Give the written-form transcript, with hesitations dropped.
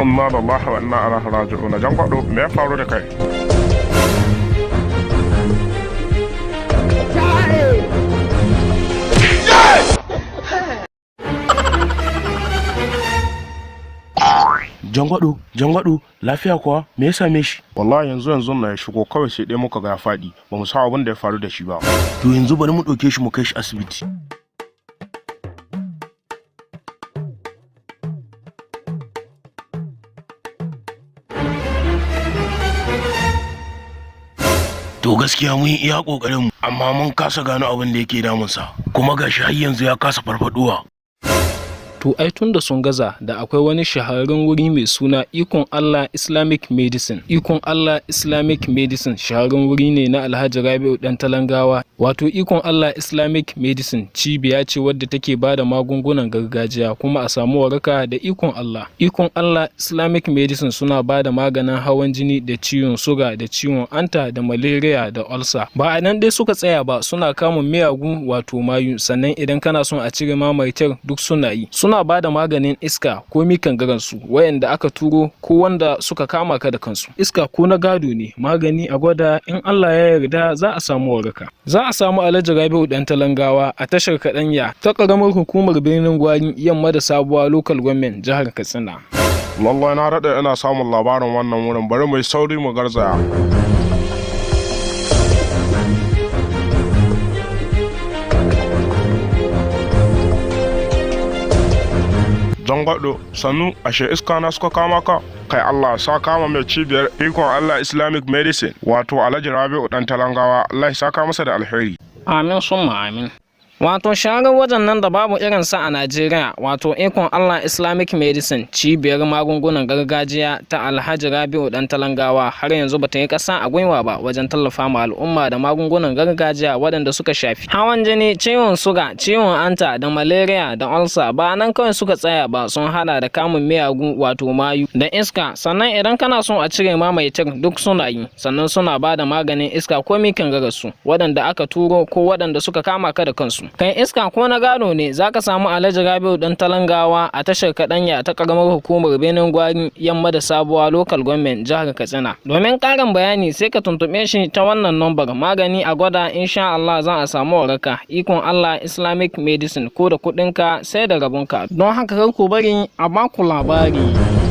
inna lillahi wa inna ilaihi raji'un. Jan gwado me ya faru da kai? Jangwado, lafiya kuwa? Me ya same shi? Wallahi yanzu na ya shigo kawai sai dai muka ga ya faɗi. Ba mu san abin da ya faru da shi ba. To yanzu bari mu ɗauke shi mu kai shi asibiti. To gaskiya mun yi iya ƙoƙarinmu, amma mun kasa gano abin da yake damunsa, kuma gashi har yanzu ya kasa farfaduwa. To ai tun da sun gaza da akwai wani shahararren wuri mai suna Ikon Allah Islamic Medicine. Ikon Allah Islamic Medicine shahararren wuri ne na Alhaji Rabi'u Dan Talangawa. Wato Ikon Allah Islamic Medicine cibiya ce wadda take ba da magungunan gargajiya kuma a samu waraka da ikon Allah. Ikon Allah Islamic Medicine suna ba da maganin hawan jini da ciwon suga da ciwon anta da malaria da ulcer. Ba a nan dai suka tsaya ba, suna kamun miyagu wato mayu, sannan idan kana son a cire mamaitar duk suna yi. Suna ba da maganin iska ko mikan garansu wayanda aka turo ko wanda suka kama ka da kansu. Iska ko na gado ne, magani a gwada, in Allah ya yarda za a samu waraka. Za a samu Alhaji Rabi'u Dan Talangawa a tashar Kaɗanya ta ƙaramar hukumar Birnin Gwari yamma da Sabuwa Local Government jihar Katsina. Lallai na daɗe ina samun labarin wannan wurin, bari mu yi sauri mu garzaya. Jangwado, sannu ashe iska na suka kama ka? Kai Allah sa kama mai cibiyar Ikon Allah Islamic Medicine wato Alhaji Rabi'u Dan Talangawa, Allah ya saka masa da alheri. Amin summa amin. Wato sharar wajen nan da babu irin sa a Najeriya, wato Ikon Allah Islamic Medicine cibiyar magungunan gargajiya ta Alhaji Rabi'u Dan Talangawa har yanzu bata yi ƙasa a gwiwa ba wajen tallafa ma al'umma da magungunan gargajiya waɗanda suka shafi hawan jini, ciwon suga, ciwon anta da malaria da ulcer. Ba nan kawai suka tsaya ba, sun hada da kamun miyagu wato mayu da iska. Sannan idan kana son a cire mamaitar duk suna yi, sannan suna ba da maganin iska ko mikan garasu waɗanda aka turo ko waɗanda suka kama ka da kansu. Kai iska ko na gano ne zaka samu Alhaji Rabi'u Dan Talangawa a tashar Kaɗanya ta ƙaramar hukumar Birnin Gwari yamma da Sabuwa Local Government jihar Katsina. Domin ƙarin bayani sai ka tuntuɓe shi ta wannan lambar. Magani a gwada, insha Allah za a samu waraka. Ikon Allah Islamic Medicine, ko da kuɗinka sai da rabonka. Don haka kar ku bari a baku labari.